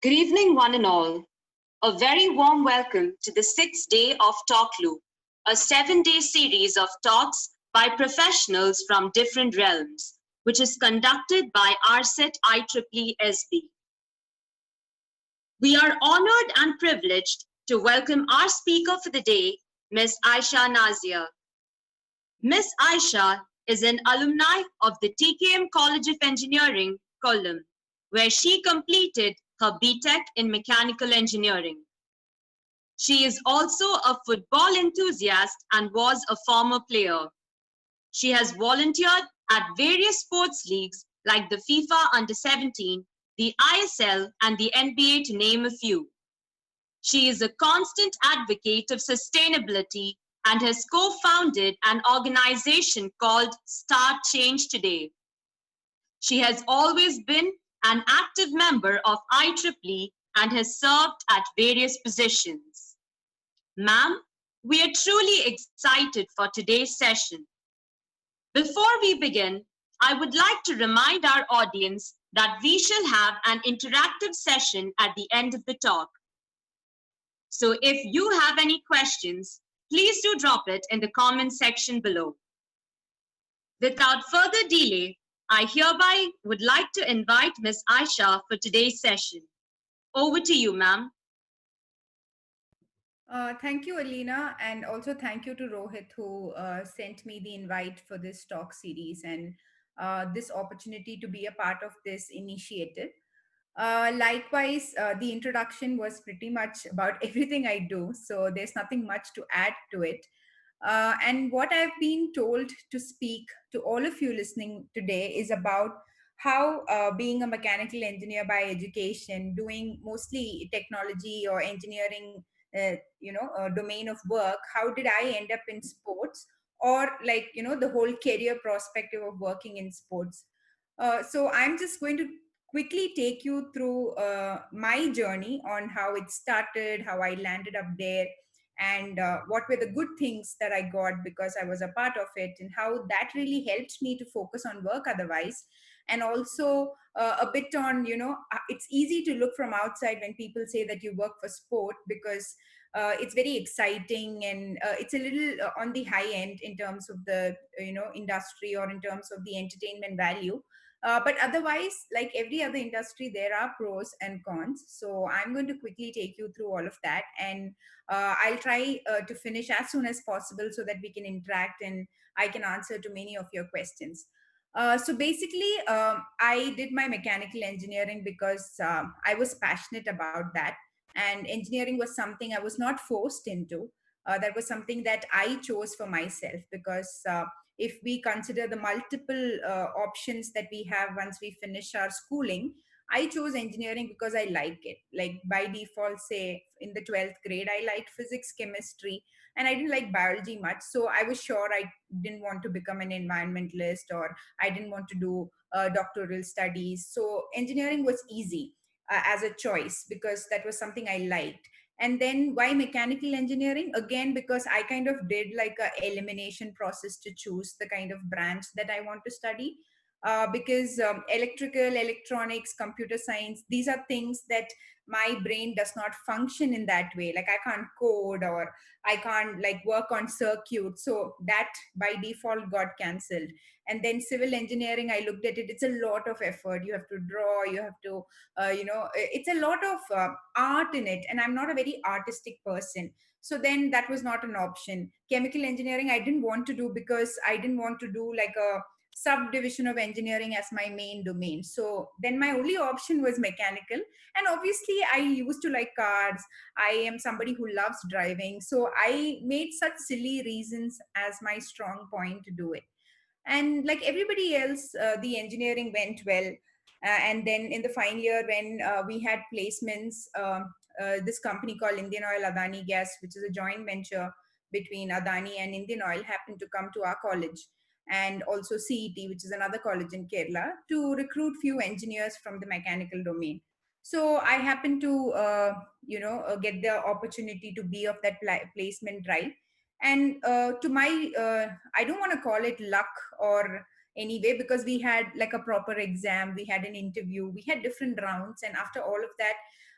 Good evening, one and all. A very warm welcome to the sixth day of TalkLoop, a 7-day series of talks by professionals from different realms, which is conducted by RSET IEEE SB. We are honored and privileged to welcome our speaker for the day, Ms. Aisha Nazia. Ms. Aisha is an alumni of the TKM College of Engineering, Kollam, where she completed her B.Tech in mechanical engineering. She is also a football enthusiast and was a former player. She has volunteered at various sports leagues like the FIFA Under-17, the ISL, and the NBA, to name a few. She is a constant advocate of sustainability and has co-founded an organization called Start Change Today. She has always been an active member of IEEE and has served at various positions. Ma'am, we are truly excited for today's session. Before we begin, I would like to remind our audience that we shall have an interactive session at the end of the talk. So if you have any questions, please do drop it in the comment section below. Without further delay, I hereby would like to invite Ms. Aisha for today's session. Over to you, ma'am. Thank you, Alina, and also thank you to Rohit who sent me the invite for this talk series and this opportunity to be a part of this initiative. Likewise, the introduction was pretty much about everything I do, so there's nothing much to add to it. And what I've been told to speak to all of you listening today is about how being a mechanical engineer by education, doing mostly technology or engineering, domain of work, how did I end up in sports, or like the whole career perspective of working in sports. So I'm just going to quickly take you through my journey on how it started, how I landed up there, and what were the good things that I got because I was a part of it, and how that really helped me to focus on work otherwise. And also a bit on, it's easy to look from outside when people say that you work for sport because it's very exciting and it's a little on the high end in terms of the industry or in terms of the entertainment value. But otherwise, like every other industry, there are pros and cons. So I'm going to quickly take you through all of that, and I'll try to finish as soon as possible so that we can interact and I can answer to many of your questions. So basically, I did my mechanical engineering because I was passionate about that. And engineering was something I was not forced into. That was something that I chose for myself because if we consider the multiple options that we have once we finish our schooling, I chose engineering because I like it. Like by default, say in the 12th grade, I liked physics, chemistry, and I didn't like biology much. So I was sure I didn't want to become an environmentalist or I didn't want to do doctoral studies. So engineering was easy as a choice because that was something I liked. And then why mechanical engineering? Again, because I kind of did like a elimination process to choose the kind of branch that I want to study. Because electrical, electronics, computer science, these are things that my brain does not function in that way. Like I can't code or I can't like work on circuits. So that by default got cancelled. And then civil engineering, I looked at it, it's a lot of effort. You have to draw, you have to it's a lot of art in it, and I'm not a very artistic person. So then that was not an option. Chemical engineering I didn't want to do because I didn't want to do like a subdivision of engineering as my main domain. So then my only option was mechanical. And obviously I used to like cars. I am somebody who loves driving, so I made such silly reasons as my strong point to do it. And like everybody else, the engineering went well. And then in the final year, when we had placements, this company called Indian Oil Adani Gas, which is a joint venture between Adani and Indian Oil, happened to come to our college, and also CET, which is another college in Kerala, to recruit few engineers from the mechanical domain. So I happened to, get the opportunity to be of that placement drive. And to my I don't want to call it luck or anyway, because we had like a proper exam, we had an interview, we had different rounds, and after all of that,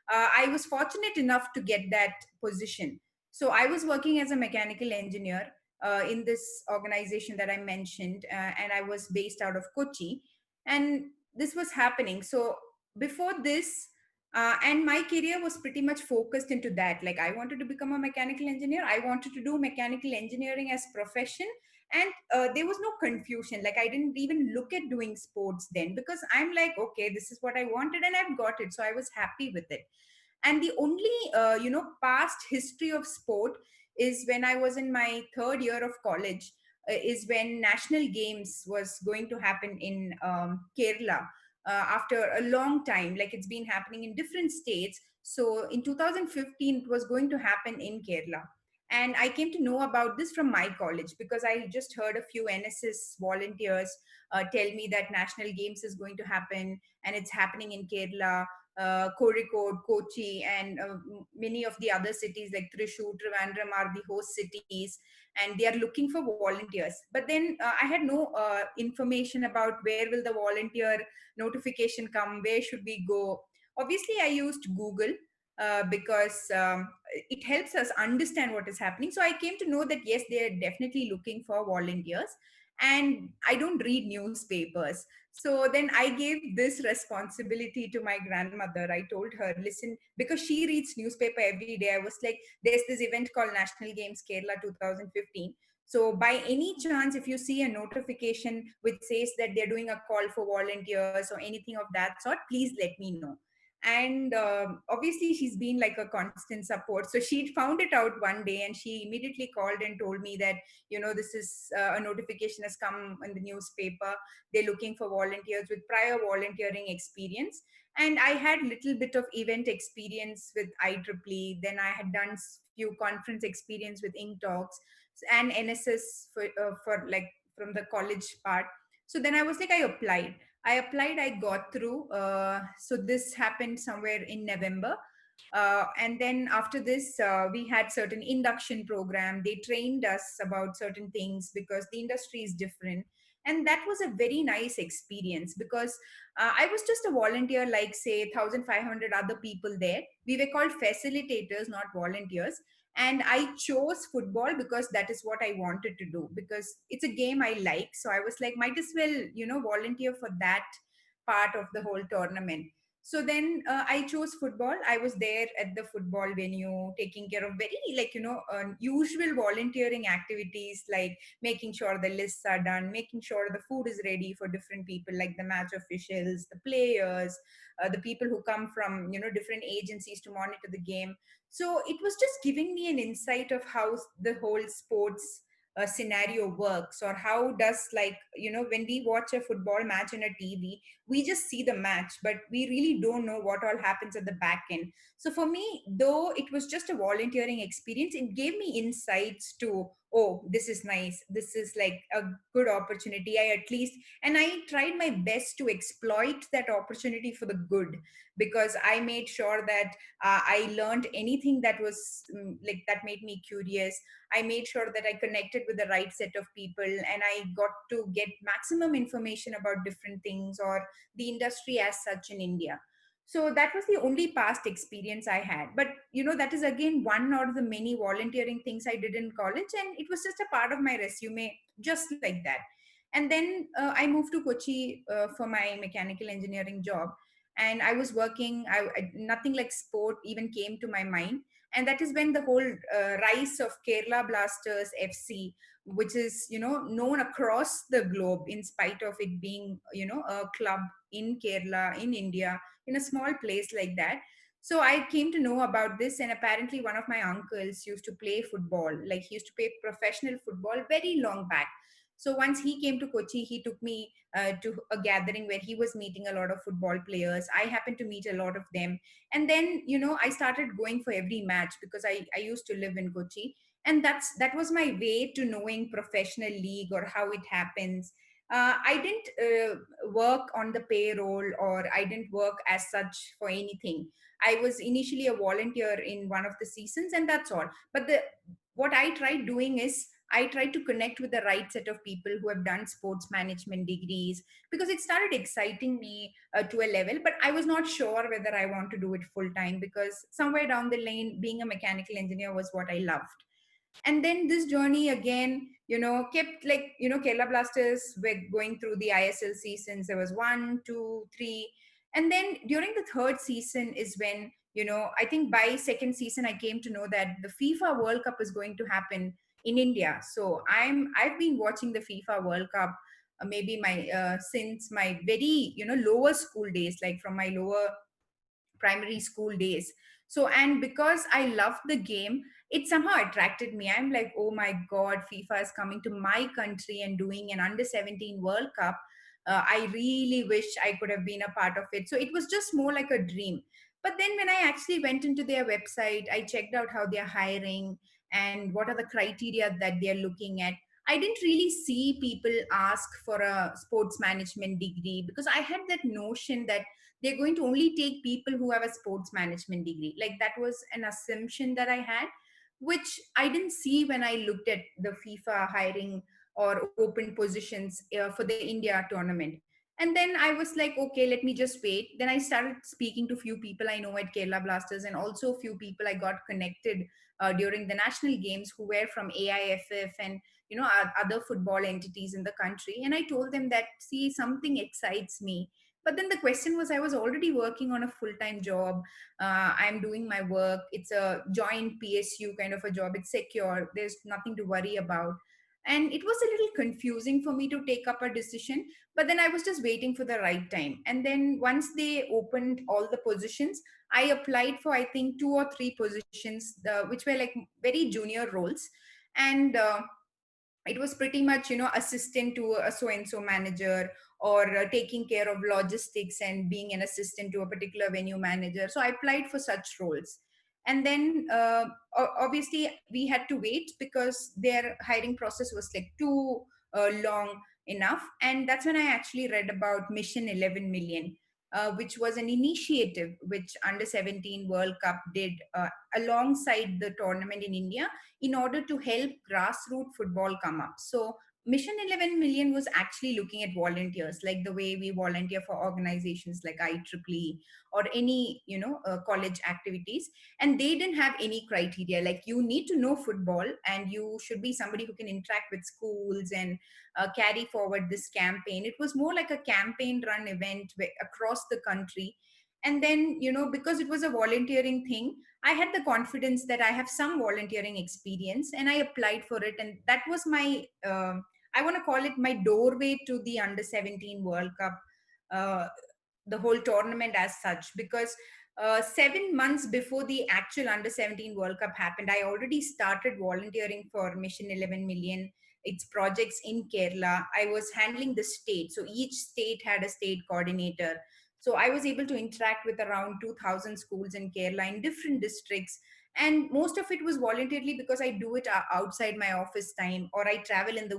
I was fortunate enough to get that position. So I was working as a mechanical engineer in this organization that I mentioned, and I was based out of Kochi. And this was happening. So before this, and my career was pretty much focused into that. Like, I wanted to become a mechanical engineer. I wanted to do mechanical engineering as profession, and there was no confusion. Like, I didn't even look at doing sports then, because I'm like, okay, this is what I wanted, and I've got it. So I was happy with it. And the only past history of sport is when I was in my third year of college, is when national games was going to happen in Kerala, after a long time. Like, it's been happening in different states. So in 2015 it was going to happen in Kerala, and I came to know about this from my college, because I just heard a few NSS volunteers tell me that national games is going to happen, and it's happening in Kerala, Kozhikode, Kochi, and many of the other cities like Thrissur, Trivandrum are the host cities, and they are looking for volunteers. But then I had no information about where will the volunteer notification come, where should we go. Obviously, I used Google, because it helps us understand what is happening. So I came to know that yes, they are definitely looking for volunteers, and I don't read newspapers. So then I gave this responsibility to my grandmother. I told her, listen, because she reads newspaper every day, I was like, there's this event called National Games Kerala 2015. So by any chance, if you see a notification which says that they're doing a call for volunteers or anything of that sort, please let me know. And obviously she's been like a constant support. So she found it out one day, and she immediately called and told me that, this is a notification has come in the newspaper. They're looking for volunteers with prior volunteering experience. And I had little bit of event experience with IEEE. Then I had done few conference experience with Ink Talks and NSS for like from the college part. So then I was like, I applied, I got through. So this happened somewhere in November. And then after this, we had certain induction program. They trained us about certain things, because the industry is different. And that was a very nice experience, because I was just a volunteer, like say 1,500 other people there. We were called facilitators, not volunteers. And I chose football because that is what I wanted to do, because it's a game I like. So I was like, might as well, volunteer for that part of the whole tournament. So then I chose football. I was there at the football venue, taking care of very, like, usual volunteering activities, like making sure the lists are done, making sure the food is ready for different people, like the match officials, the players, the people who come from, different agencies to monitor the game. So it was just giving me an insight of how the whole sports scenario works, or how does, like, when we watch a football match on a TV, we just see the match, but we really don't know what all happens at the back end. So for me, though it was just a volunteering experience, it gave me insights to, oh, this is nice, this is like a good opportunity. I at least, and I tried my best to exploit that opportunity for the good, because I made sure that I learned anything that was like that made me curious. I made sure that I connected with the right set of people, and I got to get maximum information about different things, or the industry as such in India. So that was the only past experience I had. But that is again one out of the many volunteering things I did in college, and it was just a part of my resume, just like that. And then I moved to Kochi for my mechanical engineering job, and I was working. Nothing like sport even came to my mind, and that is when the whole rise of Kerala Blasters FC, which is known across the globe, in spite of it being a club in Kerala, in India, in a small place like that. So I came to know about this, and apparently one of my uncles used to play football. Like, he used to play professional football very long back. So once he came to Kochi, he took me to a gathering where he was meeting a lot of football players. I happened to meet a lot of them. And then I started going for every match, because I used to live in Kochi. And that was my way to knowing professional league, or how it happens. I didn't work on the payroll, or I didn't work as such for anything. I was initially a volunteer in one of the seasons, and that's all. But the what I tried doing is I tried to connect with the right set of people who have done sports management degrees, because it started exciting me to a level, but I was not sure whether I want to do it full time, because somewhere down the lane, being a mechanical engineer was what I loved. And then this journey again, kept, like, Kerala Blasters were going through the ISL seasons. There was 1, 2, 3, and then during the third season is when, I think by second season I came to know that the FIFA World Cup is going to happen in India. So I've been watching the FIFA World Cup, maybe my since my very, lower school days, like from my lower primary school days. So, and because I loved the game, it somehow attracted me. I'm like, oh my God, FIFA is coming to my country and doing an under 17 World Cup. I really wish I could have been a part of it. So it was just more like a dream. But then when I actually went into their website, I checked out how they're hiring and what are the criteria that they're looking at. I didn't really see people ask for a sports management degree, because I had that notion that they're going to only take people who have a sports management degree. Like, that was an assumption that I had, which I didn't see when I looked at the FIFA hiring or open positions for the India tournament. And then I was like, okay, let me just wait. Then I started speaking to few people I know at Kerala Blasters, and also a few people I got connected during the national games who were from AIFF and other football entities in the country. And I told them that, see, something excites me, but then the question was, I was already working on a full-time job. I'm doing my work. It's a joint PSU kind of a job. It's secure. There's nothing to worry about. And it was a little confusing for me to take up a decision, but then I was just waiting for the right time. And then once they opened all the positions, I applied for, I think, 2 or 3 positions, which were like very junior roles. And it was pretty much, assistant to a so and so manager, or taking care of logistics and being an assistant to a particular venue manager. So I applied for such roles. And then obviously we had to wait, because their hiring process was like too long enough. And that's when I actually read about Mission 11 Million, which was an initiative which under 17 World Cup did alongside the tournament in India, in order to help grassroots football come up. So Mission 11 Million was actually looking at volunteers, like the way we volunteer for organizations like IEEE or any, college activities. And they didn't have any criteria. Like, you need to know football, and you should be somebody who can interact with schools and carry forward this campaign. It was more like a campaign run event across the country. And then, because it was a volunteering thing, I had the confidence that I have some volunteering experience, and I applied for it. And that was my, I want to call it my doorway to the under 17 World Cup, uh, the whole tournament as such. Because 7 months before the actual under 17 World Cup happened, I already started volunteering for Mission 11 Million. Its projects in Kerala. I was handling the state. So each state had a state coordinator. So I was able to interact with around 2,000 schools in Kerala in different districts. And most of it was voluntarily, because I do it outside my office time, or I travel in the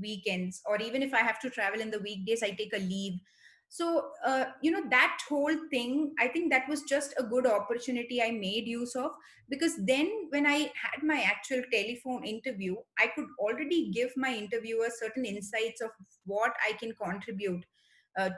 weekends, or even if I have to travel in the weekdays, I take a leave. So, that whole thing, I think that was just a good opportunity I made use of, because then when I had my actual telephone interview, I could already give my interviewer certain insights of what I can contribute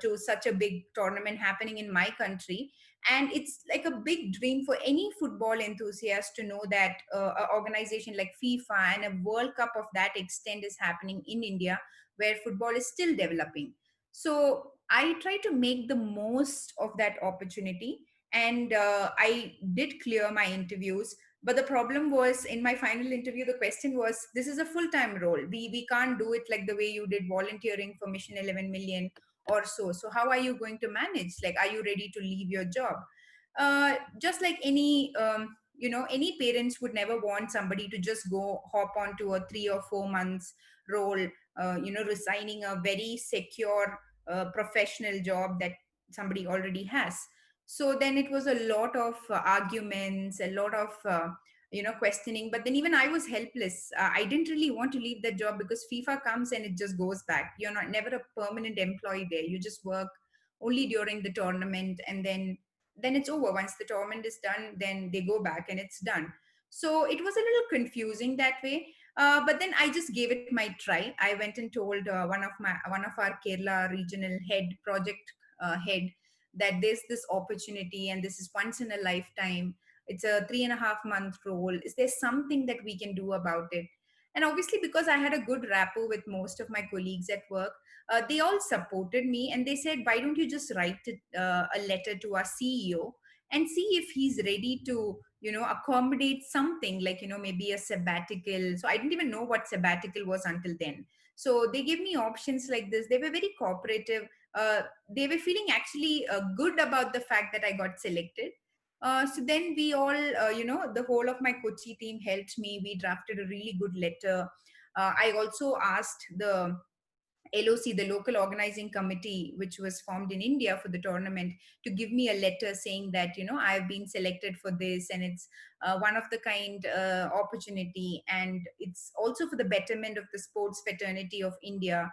to such a big tournament happening in my country. And it's like a big dream for any football enthusiast to know that an organization like FIFA and a World Cup of that extent is happening in India, where football is still developing. So I try to make the most of that opportunity. And I did clear my interviews. But the problem was, in my final interview, the question was, this is a full-time role. We can't do it like the way you did volunteering for Mission 11 Million or so. So how are you going to manage? Like, are you ready to leave your job? Just like any, any parents would never want somebody to just go hop onto a 3 or 4 months role, resigning a very secure professional job that somebody already has. So then it was a lot of arguments, a lot of questioning. But then even I was helpless. I didn't really want to leave that job, because FIFA comes and it just goes back. You're not never a permanent employee there. You just work only during the tournament, and then it's over. Once the tournament is done, then they go back and it's done. So it was a little confusing that way. But then I just gave it my try. I went and told one of our Kerala regional head project head that there's this opportunity and this is once in a lifetime. It's a 3.5 month role. Is there something that we can do about it? And obviously, because I had a good rapport with most of my colleagues at work, they all supported me and they said, why don't you just write a letter to our CEO and see if he's ready to, accommodate something like, maybe a sabbatical. So I didn't even know what sabbatical was until then. So they gave me options like this. They were very cooperative. They were feeling actually good about the fact that I got selected. So then we all, the whole of my Kochi team helped me. We drafted a really good letter. I also asked the LOC, the local organizing committee, which was formed in India for the tournament, to give me a letter saying that, I've been selected for this and it's one of the kind opportunity. And it's also for the betterment of the sports fraternity of India.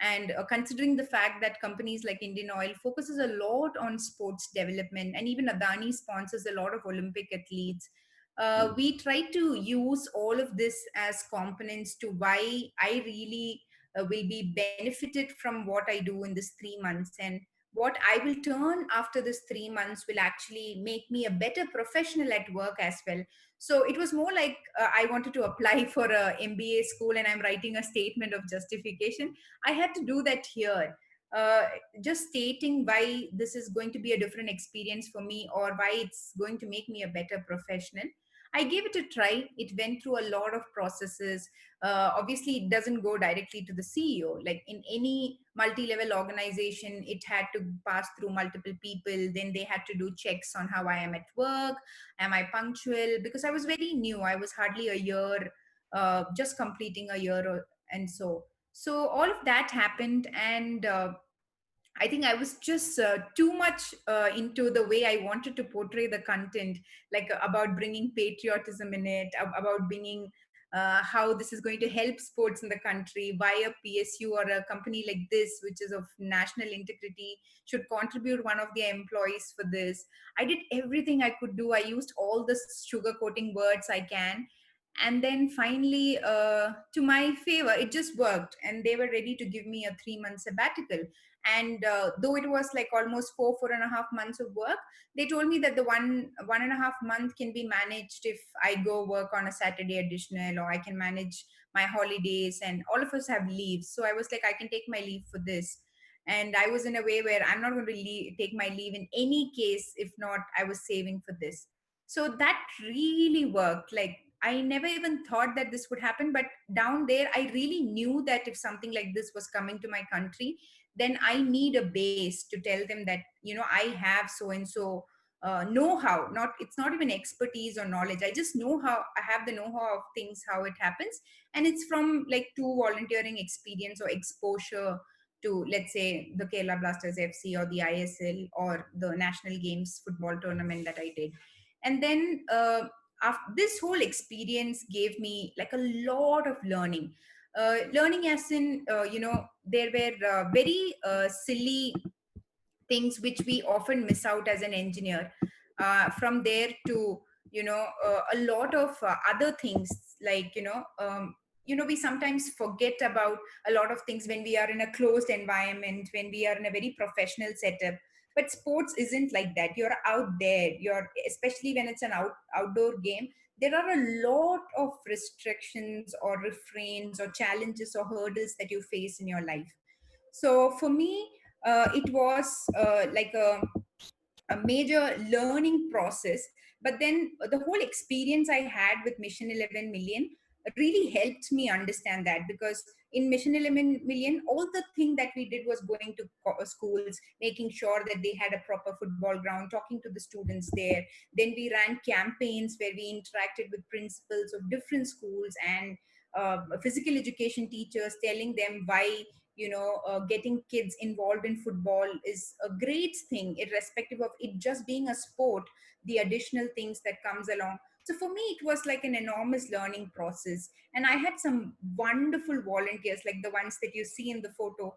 And considering the fact that companies like Indian Oil focuses a lot on sports development, and even Adani sponsors a lot of Olympic athletes, we try to use all of this as components to why I really will be benefited from what I do in this 3 months, and what I will turn after this 3 months will actually make me a better professional at work as well. So it was more like I wanted to apply for a MBA school and I'm writing a statement of justification. I had to do that here. uh, just stating why this is going to be a different experience for me or why it's going to make me a better professional. I gave it a try. It went through a lot of processes. Obviously it doesn't go directly to the CEO. Like in any multi-level organization, it had to pass through multiple people. Then they had to do checks on how I am at work. Am I punctual? Because I was very new. I was hardly a year, just completing a year, and so all of that happened. And I think I was just too much into the way I wanted to portray the content, like about bringing patriotism in it, about bringing how this is going to help sports in the country, why a PSU or a company like this, which is of national integrity, should contribute one of their employees for this. I did everything I could do. I used all the sugarcoating words I can. And then finally, to my favor, it just worked. And they were ready to give me a 3 month sabbatical. And though it was like almost 4.5 months of work, they told me that the 1.5 month can be managed if I go work on a Saturday additional, or I can manage my holidays, and all of us have leaves. So I was like, I can take my leave for this. And I was in a way where I'm not going to take my leave in any case. If not, I was saving for this. So that really worked. Like, I never even thought that this would happen, but down there I really knew that if something like this was coming to my country, then I need a base to tell them that, I have so and so know-how. Not, it's not even expertise or knowledge. I just know how, I have the know-how of things, how it happens. And it's from like two volunteering experience or exposure to, let's say, the Kerala Blasters FC or the ISL or the national games football tournament that I did. And then after this whole experience gave me like a lot of learning. Learning as in, there were very silly things which we often miss out as an engineer. From there to, a lot of other things, like, we sometimes forget about a lot of things when we are in a closed environment, when we are in a very professional setup. But sports isn't like that. You're out there, you're, especially when it's an outdoor game, there are a lot of restrictions or refrains or challenges or hurdles that you face in your life. So for me, it was like a major learning process. But then the whole experience I had with Mission 11 Million really helped me understand that, because in Mission 11 Million, all the thing that we did was going to schools, making sure that they had a proper football ground, talking to the students there. Then we ran campaigns where we interacted with principals of different schools and physical education teachers, telling them why, getting kids involved in football is a great thing, irrespective of it just being a sport, the additional things that comes along. So for me, it was like an enormous learning process. And I had some wonderful volunteers, like the ones that you see in the photo.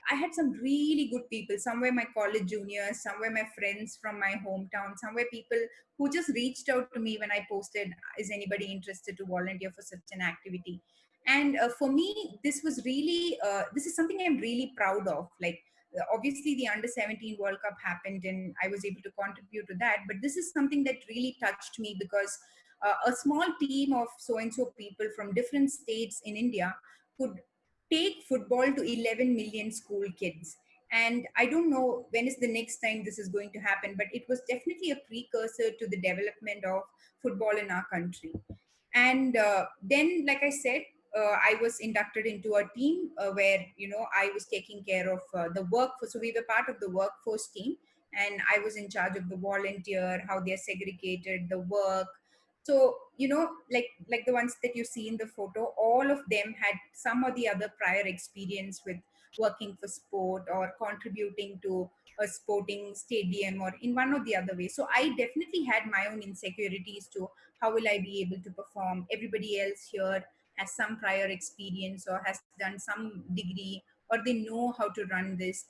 I had some really good people. Some were my college juniors, some were my friends from my hometown, some were people who just reached out to me when I posted, is anybody interested to volunteer for such an activity? And for me, this was really this is something I'm really proud of. Like, obviously the under 17 World Cup happened and I was able to contribute to that, but this is something that really touched me because a small team of so and so people from different states in India could take football to 11 million school kids. And I don't know when is the next time this is going to happen, but it was definitely a precursor to the development of football in our country. And then, like I said, I was inducted into a team where, I was taking care of the workforce. So we were part of the workforce team, and I was in charge of the volunteer, how they're segregated, the work. So, like the ones that you see in the photo, all of them had some or the other prior experience with working for sport or contributing to a sporting stadium or in one or the other way. So I definitely had my own insecurities to how will I be able to perform. Everybody else here has some prior experience or has done some degree, or they know how to run this.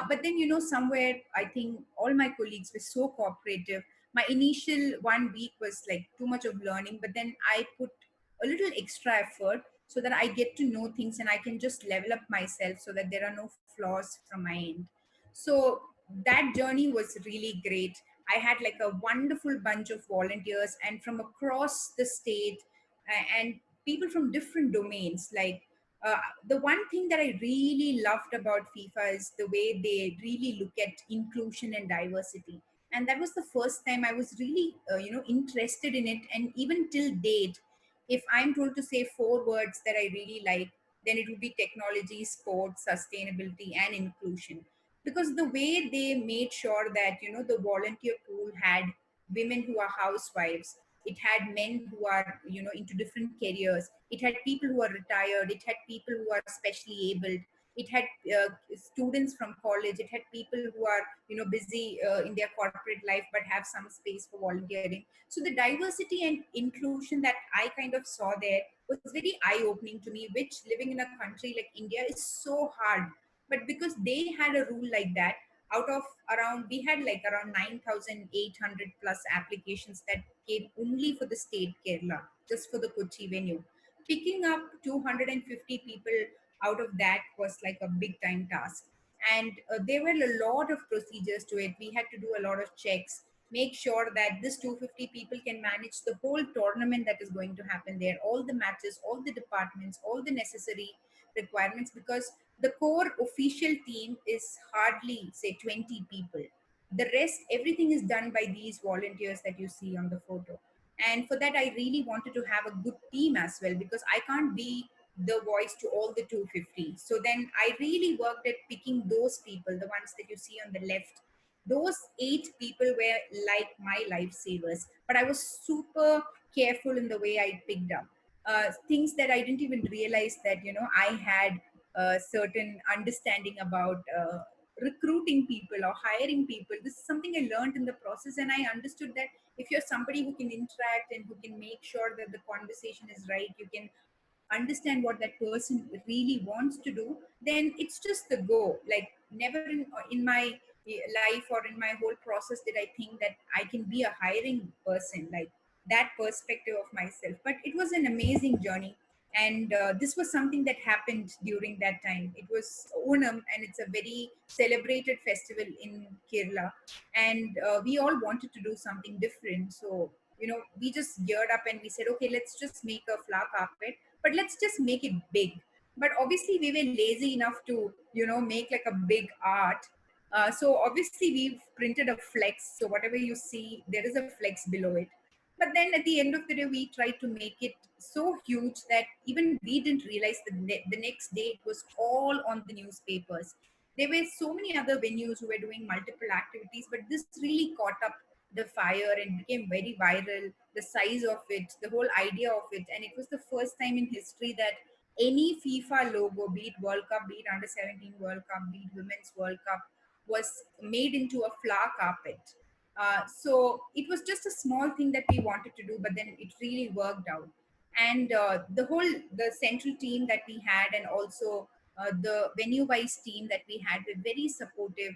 But then, somewhere I think all my colleagues were so cooperative. My initial 1 week was like too much of learning, but then I put a little extra effort so that I get to know things and I can just level up myself so that there are no flaws from my end. So that journey was really great. I had like a wonderful bunch of volunteers and from across the state, and people from different domains. Like, uh, the one thing that I really loved about FIFA is the way they really look at inclusion and diversity. And that was the first time I was really, interested in it. And even till date, if I'm told to say four words that I really like, then it would be technology, sports, sustainability, and inclusion. Because the way they made sure that, the volunteer pool had women who are housewives, it had men who are, into different careers, it had people who are retired, it had people who are specially abled, it had students from college, it had people who are, busy in their corporate life but have some space for volunteering. So the diversity and inclusion that I kind of saw there was very eye opening to me, which living in a country like India is so hard. But because they had a rule like that, out of around, we had like around 9,800 plus applications that came only for the state Kerala, just for the Kochi venue. Picking up 250 people out of that was like a big time task. And there were a lot of procedures to it. We had to do a lot of checks, make sure that this 250 people can manage the whole tournament that is going to happen there, all the matches, all the departments, all the necessary requirements, because the core official team is hardly say 20 people. The rest, everything is done by these volunteers that you see on the photo. And for that, I really wanted to have a good team as well, because I can't be the voice to all the 250. So then I really worked at picking those people, the ones that you see on the left. Those 8 people were like my lifesavers, but I was super careful in the way I picked up things that I didn't even realize that, I had a certain understanding about recruiting people or hiring people. This is something I learned in the process, and I understood that if you're somebody who can interact and who can make sure that the conversation is right, you can understand what that person really wants to do, then it's just the go. Like, never in my life or in my whole process did I think that I can be a hiring person, like that perspective of myself. But it was an amazing journey. And this was something that happened during that time. It was Onam, and it's a very celebrated festival in Kerala. And we all wanted to do something different. So, we just geared up and we said, okay, let's just make a flower carpet, but let's just make it big. But obviously we were lazy enough to, make like a big art. So obviously we've printed a flex, so whatever you see, there is a flex below it. But then at the end of the day, we tried to make it so huge that even we didn't realize that the next day it was all on the newspapers. There were so many other venues who were doing multiple activities, but this really caught up the fire and became very viral. The size of it, the whole idea of it, and it was the first time in history that any FIFA logo, be it World Cup, be it Under 17 World Cup, be it Women's World Cup, was made into a flower carpet. So it was just a small thing that we wanted to do, but then it really worked out. And the central team that we had, and also the venue wise team that we had, were very supportive.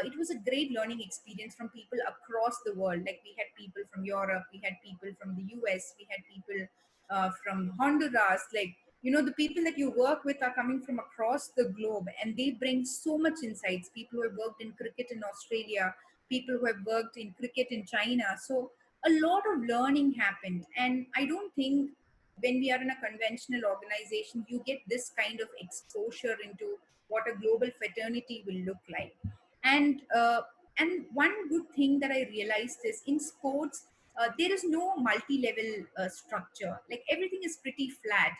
It was a great learning experience from people across the world. Like, we had people from Europe, we had people from the US, we had people from Honduras. Like, The people that you work with are coming from across the globe, and they bring so much insights. People who have worked in cricket in Australia, people who have worked in cricket in China. So a lot of learning happened, and I don't think when we are in a conventional organization you get this kind of exposure into what a global fraternity will look like. And uh, and one good thing that I realized is in sports, there is no multi-level structure. Like everything is pretty flat.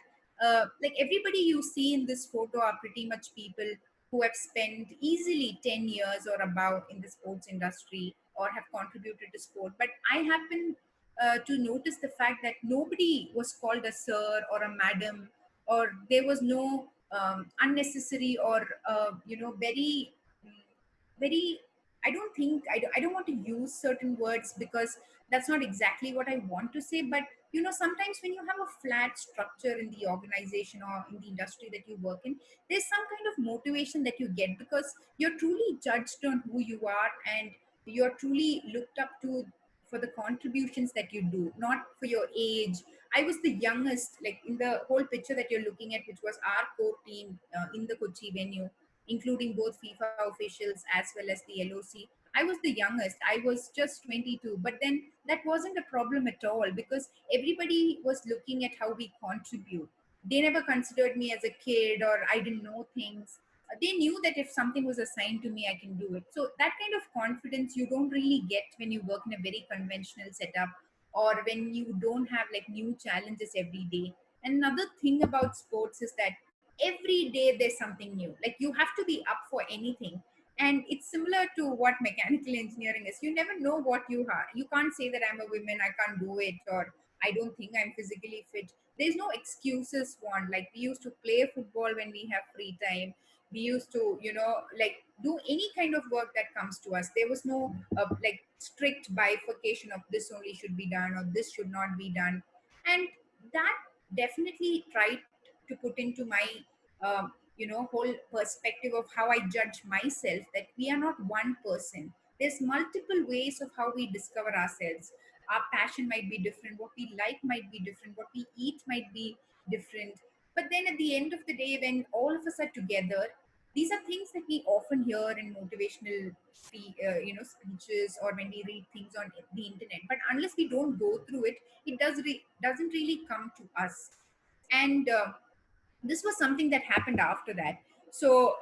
Like everybody you see in this photo are pretty much people who have spent easily 10 years or above in the sports industry or have contributed to sport. But I happen to notice the fact that nobody was called a sir or a madam, or there was no unnecessary or mm, very I don't want to use certain words because that's not exactly what I want to say. But sometimes when you have a flat structure in the organization or in the industry that you work in, there's some kind of motivation that you get because you're truly judged on who you are, and you're truly looked up to for the contributions that you do, not for your age. I was the youngest, like in the whole picture that you're looking at, which was our core team in the Kochi venue, including both FIFA officials as well as the LOC. I was the youngest. I was just 22. But then that wasn't a problem at all because everybody was looking at how we contribute. They never considered me as a kid or I didn't know things. They knew that if something was assigned to me, I can do it. So that kind of confidence you don't really get when you work in a very conventional setup, or when you don't have like new challenges every day. And another thing about sports is that every day there's something new. Like you have to be up for anything. And it's similar to what mechanical engineering is. You never know what you are. You can't say that I'm a woman, I can't do it, or I don't think I'm physically fit. There's no excuses one. Like we used to play football when we have free time. We used to like do any kind of work that comes to us. There was no like strict bifurcation of this only should be done or this should not be done. And that definitely tried to put into my whole perspective of how I judge myself, that we are not one person. There's multiple ways of how we discover ourselves. Our passion might be different, what we like might be different, what we eat might be different. But then at the end of the day, when all of us are together, these are things that we often hear in motivational speeches, or when we read things on the internet. But unless we don't go through it, it doesn't really come to us. And this was something that happened after that. So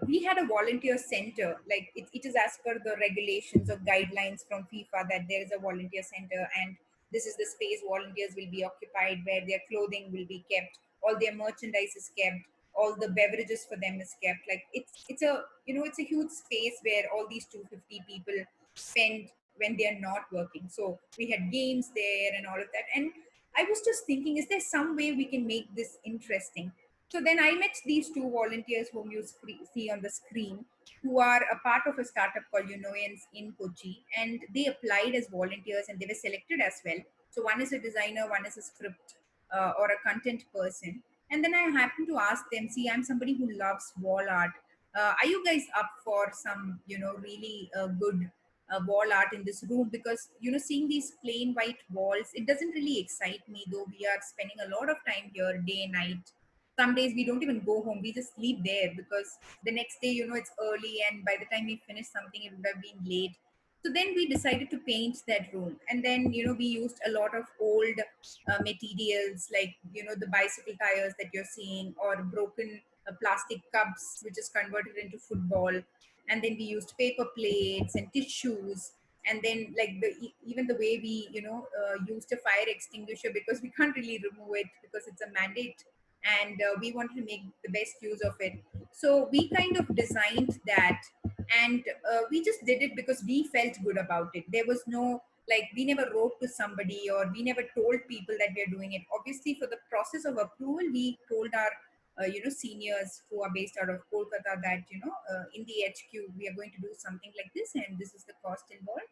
we had a volunteer center. Like it is as per the regulations or guidelines from FIFA that there is a volunteer center, and this is the space volunteers will be occupied, where their clothing will be kept, all their merchandise is kept, all the beverages for them is kept. Like it's a it's a huge space where all these 250 people spend when they are not working. So we had games there and all of that. And I was just thinking, is there some way we can make this interesting? So then I met these two volunteers whom you see on the screen, who are a part of a startup called Unoyans in Kochi, and they applied as volunteers and they were selected as well. So one is a designer, one is a script or a content person. And then I happened to ask them, see, I'm somebody who loves wall art. Are you guys up for some, really good wall art in this room? Because seeing these plain white walls, it doesn't really excite me, though we are spending a lot of time here day and night. Some days we don't even go home, we just sleep there because the next day it's early, and by the time we finish something it would have been late. So then we decided to paint that room, and then we used a lot of old materials, like the bicycle tires that you're seeing, or broken plastic cups which is converted into football. And then we used paper plates and tissues. And then like even the way we used a fire extinguisher, because we can't really remove it because it's a mandate, and we wanted to make the best use of it. So we kind of designed that, and we just did it because we felt good about it. There was no, like, we never wrote to somebody, or we never told people that we are doing it. Obviously, for the process of approval, we told our seniors who are based out of Kolkata that in the HQ we are going to do something like this, and this is the cost involved.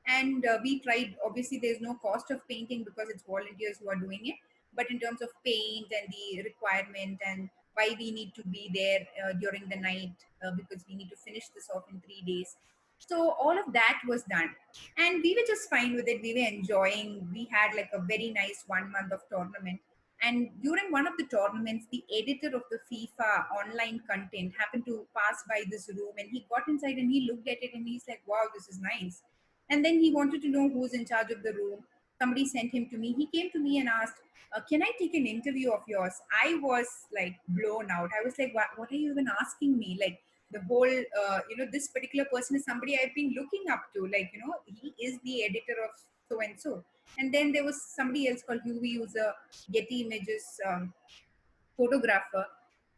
And we tried. Obviously, there's no cost of painting because it's volunteers who are doing it. But in terms of paint and the requirement, and why we need to be there during the night, because we need to finish this off in 3 days. So all of that was done, and we were just fine with it. We were enjoying. We had like a very nice 1 month of tournament. And during one of the tournaments, the editor of the FIFA online content happened to pass by this room, and he got inside and he looked at it and he's like, wow, this is nice. And then he wanted to know who's in charge of the room. Somebody sent him to me. He came to me and asked, can I take an interview of yours? I was like blown out. I was like, what are you even asking me? Like, the whole, this particular person is somebody I've been looking up to. Like, he is the editor of so and so. And then there was somebody else called Huey, who's a Getty Images photographer,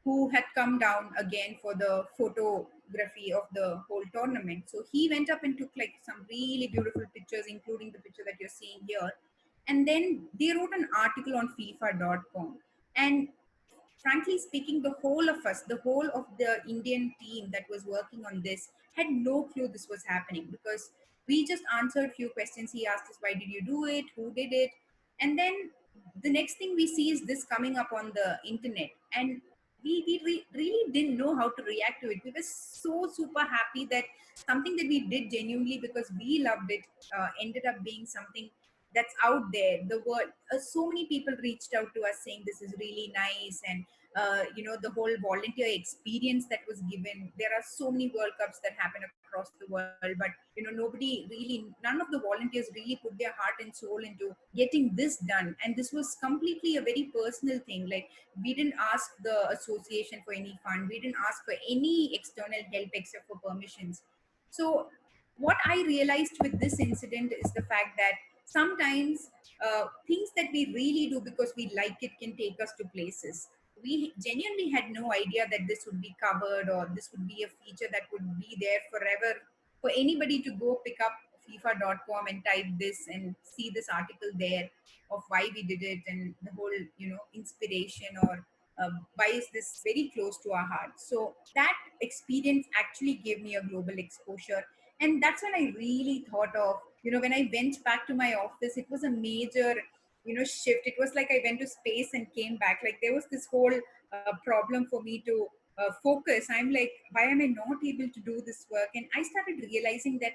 who had come down again for the photography of the whole tournament. So he went up and took like some really beautiful pictures, including the picture that you're seeing here. And then they wrote an article on FIFA.com. And frankly speaking, the whole of us, the whole of the Indian team that was working on this, had no clue this was happening, because we just answered few questions. He asked us, why did you do it? Who did it? And then the next thing we see is this coming up on the internet. And we really didn't know how to react to it. We were so super happy that something that we did genuinely because we loved it ended up being something that's out there the world. So many people reached out to us saying this is really nice. And the whole volunteer experience that was given. There are so many world cups that happen across the world, but none of the volunteers really put their heart and soul into getting this done. And this was completely a very personal thing. Like, we didn't ask the association for any fund, we didn't ask for any external help except for permissions. So what I realized with this incident is the fact that sometimes things that we really do because we like it can take us to places we genuinely had no idea that this would be covered, or this would be a feature that would be there forever for anybody to go pick up FIFA.com and type this and see this article there of why we did it, and the whole inspiration, or why is this very close to our heart. So that experience actually gave me a global exposure. And that's when I really thought of, when I went back to my office, it was a major shift. It was like I went to space and came back. Like, there was this whole problem for me to focus. I'm like, why am I not able to do this work? And I started realizing that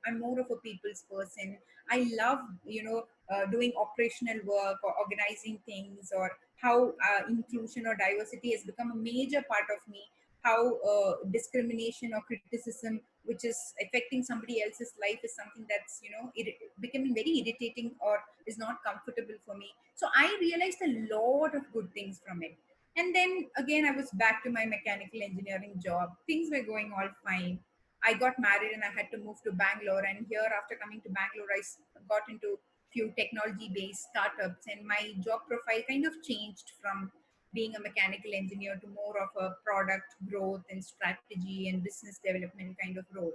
I'm more of a people's person. I love doing operational work or organizing things, or how inclusion or diversity has become a major part of me. How discrimination or criticism which is affecting somebody else's life is something that's becoming very irritating, or is not comfortable for me. So I realized a lot of good things from it. And then again, I was back to my mechanical engineering job. Things were going all fine. I got married and I had to move to Bangalore. And here, after coming to Bangalore, got into few technology based startups, and my job profile kind of changed from being a mechanical engineer to more of a product growth and strategy and business development kind of role.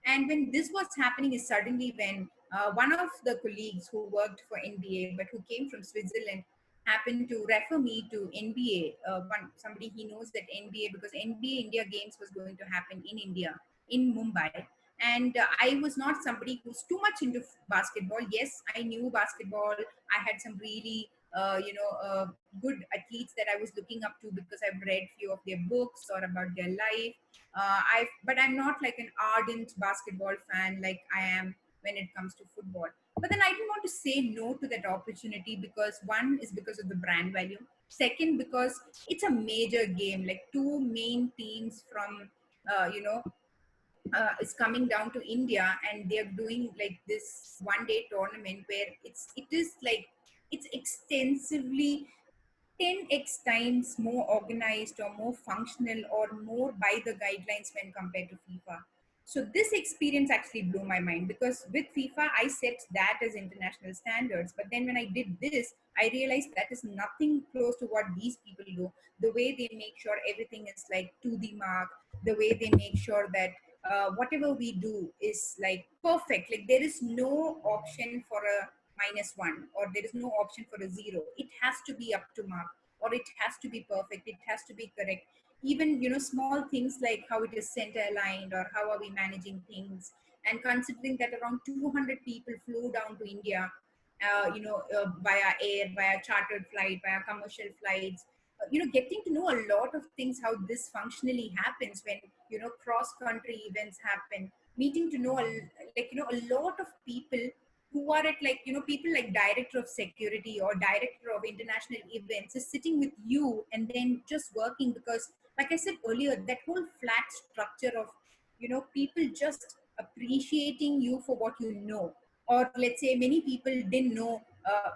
And when this was happening is suddenly when one of the colleagues who worked for NBA but who came from Switzerland happened to refer me to NBA. Somebody he knows that NBA, because NBA India Games was going to happen in India, in Mumbai. And I was not somebody who's too much into basketball. Yes, I knew basketball. I had some really good athletes that I was looking up to because I've read few of their books or about their life. But I'm not like an ardent basketball fan like I am when it comes to football. But then I didn't want to say no to that opportunity, because one is because of the brand value. Second, because it's a major game. Like, two main teams from is coming down to India, and they're doing like this 1 day tournament where it is like it's extensively 10x times more organized or more functional or more by the guidelines when compared to FIFA. So this experience actually blew my mind, because with FIFA I set that as international standards, but then when I did this, I realized that is nothing close to what these people do. The way they make sure everything is like to the mark, the way they make sure that whatever we do is like perfect. Like, there is no option for a -1, or there is no option for a 0. It has to be up to mark, or it has to be perfect, it has to be correct. Even small things like how it is center aligned, or how are we managing things. And considering that around 200 people flew down to India, via air, via chartered flight, via commercial flights, getting to know a lot of things, how this functionally happens when cross country events happen, meeting to know a lot of people who are at, like, people like director of security or director of international events is sitting with you and then just working, because like I said earlier, that whole flat structure of, people just appreciating you for what you know, or let's say many people didn't know,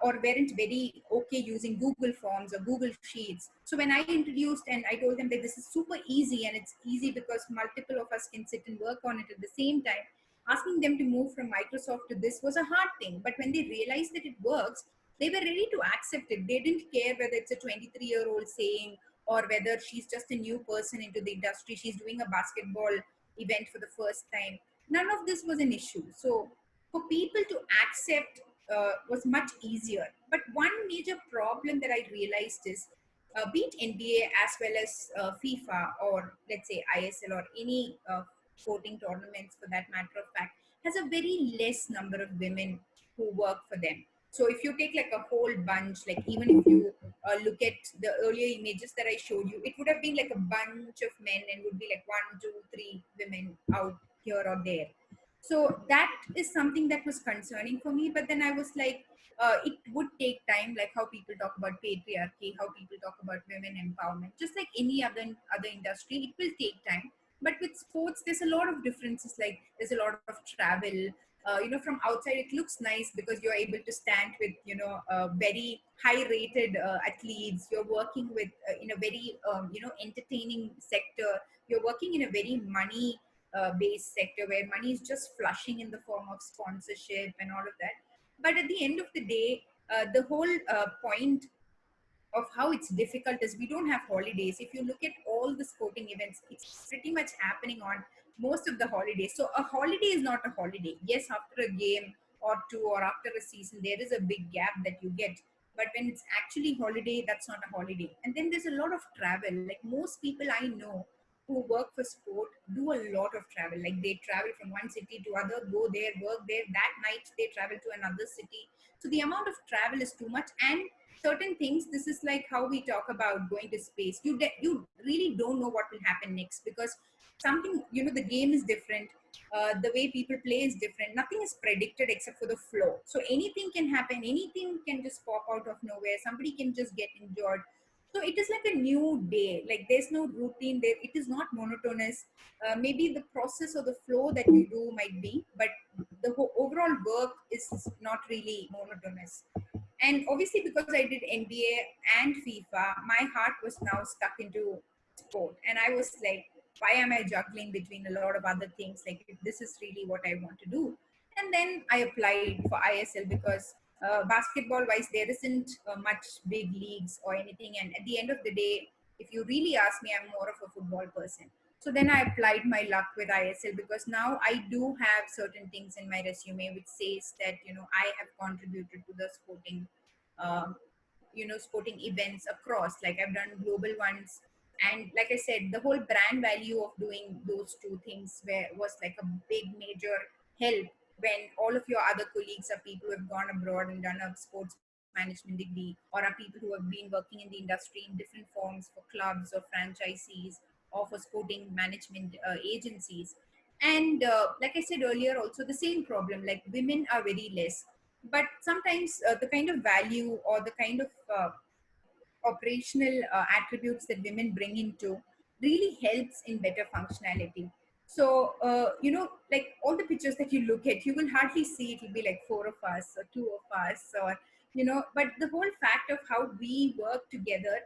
or weren't very okay using Google Forms or Google Sheets. So when I introduced and I told them that this is super easy, and it's easy because multiple of us can sit and work on it at the same time, asking them to move from Microsoft to this was a hard thing. But when they realized that it works, they were ready to accept it. They didn't care whether it's a 23-year-old saying, or whether she's just a new person into the industry, she's doing a basketball event for the first time. None of this was an issue. So for people to accept was much easier. But one major problem that I realized is, be it NBA as well as FIFA, or let's say ISL, or any sporting tournaments for that matter of fact, has a very less number of women who work for them. So if you take like a whole bunch, like even if you look at the earlier images that I showed you, it would have been like a bunch of men and would be like one, two, three women out here or there. So that is something that was concerning for me. But then I was like, it would take time, like how people talk about patriarchy, how people talk about women empowerment, just like any other industry, it will take time. But with sports, there's a lot of differences. Like there's a lot of travel. From outside, it looks nice because you're able to stand with, very high rated athletes. You're working with in a very entertaining sector. You're working in a very money based sector where money is just flushing in the form of sponsorship and all of that. But at the end of the day, the whole point of how it's difficult is we don't have holidays. If you look at all the sporting events, it's pretty much happening on most of the holidays. So a holiday is not a holiday. Yes, after a game or two or after a season, there is a big gap that you get. But when it's actually holiday, that's not a holiday. And then there's a lot of travel. Like most people I know who work for sport do a lot of travel. Like they travel from one city to other, go there, work there. That night they travel to another city. So the amount of travel is too much. And certain things, this is like how we talk about going to space, you really don't know what will happen next, because something, the game is different, the way people play is different, nothing is predicted except for the flow. So anything can happen, anything can just pop out of nowhere, somebody can just get injured. So it is like a new day, like there's no routine there, it is not monotonous. Maybe the process or the flow that you do might be, but the overall work is not really monotonous. And obviously, because I did NBA and FIFA, my heart was now stuck into sport. And I was like, why am I juggling between a lot of other things? Like, if this is really what I want to do. And then I applied for ISL because basketball wise, there isn't much big leagues or anything. And at the end of the day, if you really ask me, I'm more of a football person. So then I applied my luck with ISL because now I do have certain things in my resume which says that, I have contributed to the um, sporting events across. Like I've done global ones, and like I said, the whole brand value of doing those two things was like a big major help when all of your other colleagues are people who have gone abroad and done a sports management degree, or are people who have been working in the industry in different forms for clubs or franchisees or for sporting management agencies. And like I said earlier, also the same problem, like women are very less, but sometimes the kind of value or the kind of operational attributes that women bring into really helps in better functionality. So like all the pictures that you look at, you will hardly see it will be like four of us or two of us, or but the whole fact of how we work together,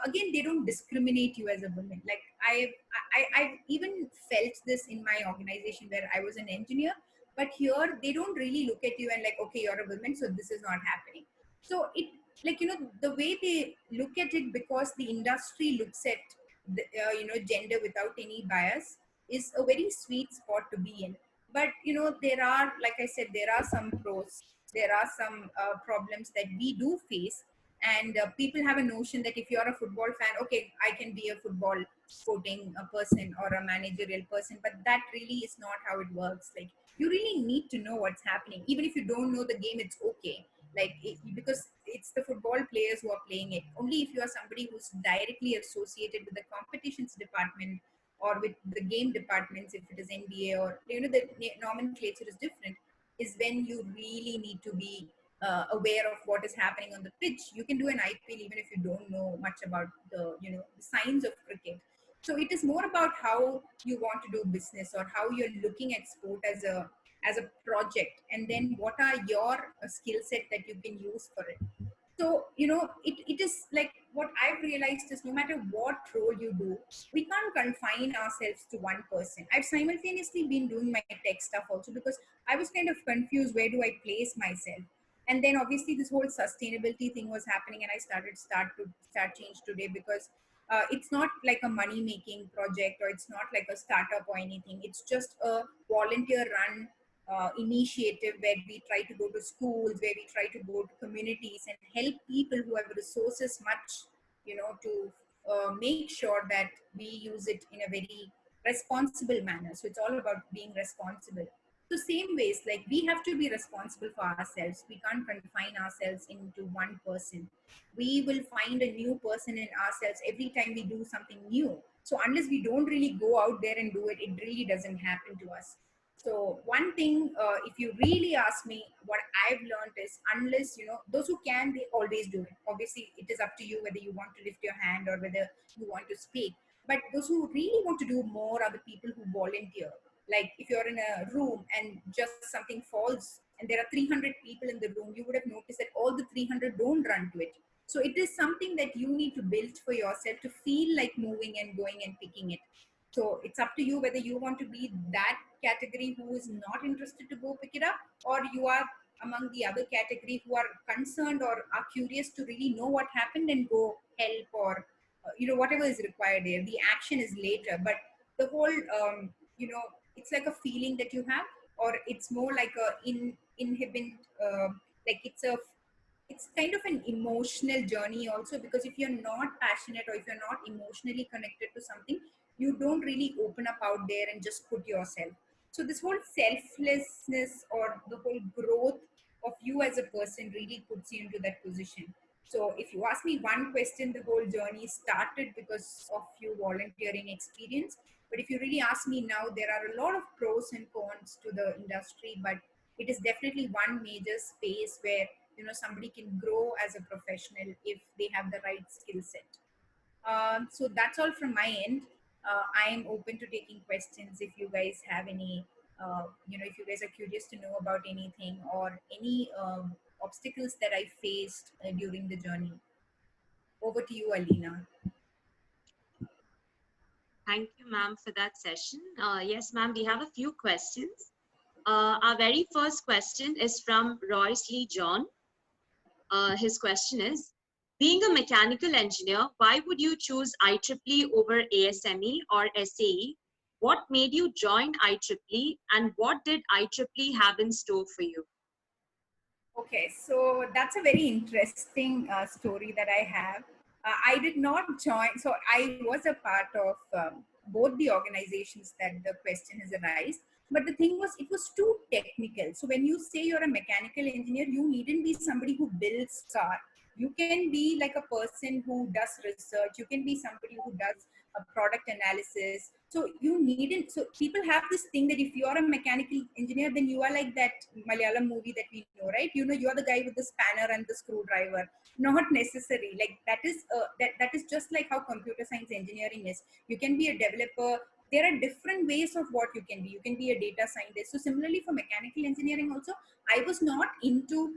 again, they don't discriminate you as a woman. Like I've even felt this in my organization where I was an engineer, but here they don't really look at you and like, okay, you're a woman, so this is not happening. So it, like, the way they look at it, because the industry looks at the, gender without any bias, is a very sweet spot to be in. But there are, like I said, there are some pros, there are some problems that we do face. And people have a notion that if you're a football fan, okay, I can be a football sporting person or a managerial person, but that really is not how it works. Like, you really need to know what's happening. Even if you don't know the game, it's okay. Like because it's the football players who are playing it. Only if you are somebody who's directly associated with the competitions department or with the game departments, if it is NBA, or the nomenclature is different, is when you really need to be aware of what is happening on the pitch. You can do an IPL even if you don't know much about the science of cricket. So it is more about how you want to do business, or how you're looking at sport as a project, and then what are your skill set that you can use for it. So it is like, what I've realized is, no matter what role you do, we can't confine ourselves to one person. I've simultaneously been doing my tech stuff also, because I was kind of confused, where do I place myself. And then obviously this whole sustainability thing was happening, and I start change today, because it's not like a money making project, or it's not like a startup or anything. It's just a volunteer run initiative, where we try to go to schools, where we try to go to communities and help people who have resources much, to make sure that we use it in a very responsible manner. So it's all about being responsible. So same ways, like, we have to be responsible for ourselves. We can't confine ourselves into one person. We will find a new person in ourselves every time we do something new. So unless we don't really go out there and do it, it really doesn't happen to us. So one thing, if you really ask me, what I've learned is, unless, those who can, they always do it. Obviously, it is up to you whether you want to lift your hand or whether you want to speak. But those who really want to do more are the people who volunteer. Like, if you're in a room and just something falls and there are 300 people in the room, you would have noticed that all the 300 don't run to it. So it is something that you need to build for yourself, to feel like moving and going and picking it. So it's up to you whether you want to be that category who is not interested to go pick it up, or you are among the other category who are concerned or are curious to really know what happened and go help, or whatever is required there. The action is later, but the whole it's like a feeling that you have, or it's more like a inhibit, like it's kind of an emotional journey also, because if you're not passionate, or if you're not emotionally connected to something, you don't really open up out there and just put yourself. So this whole selflessness, or the whole growth of you as a person, really puts you into that position. So if you ask me one question, the whole journey started because of few volunteering experience. But if you really ask me now, there are a lot of pros and cons to the industry, but it is definitely one major space where somebody can grow as a professional if they have the right skill set. So that's all from my end. I am open to taking questions if you guys have any. If you guys are curious to know about anything, or any obstacles that I faced during the journey. Over to you, Alina. Thank you, ma'am, for that session. Yes, ma'am, we have a few questions. Our very first question is from Royce Lee John. His question is, being a mechanical engineer, why would you choose IEEE over ASME or SAE? What made you join IEEE, and what did IEEE have in store for you? Okay, so that's a very interesting story that I have. I did not join, so I was a part of both the organizations that the question has arisen. But the thing was, it was too technical. So when you say you're a mechanical engineer, you needn't be somebody who builds car. You can be like a person who does research. You can be somebody who does a product analysis. So you needn't. So people have this thing that if you are a mechanical engineer, then you are like that Malayalam movie that we know, right? You are the guy with the spanner and the screwdriver. Not necessary. Like that is just like how computer science engineering is. You can be a developer. There are different ways of what you can be. You can be a data scientist. So similarly for mechanical engineering also, I was not into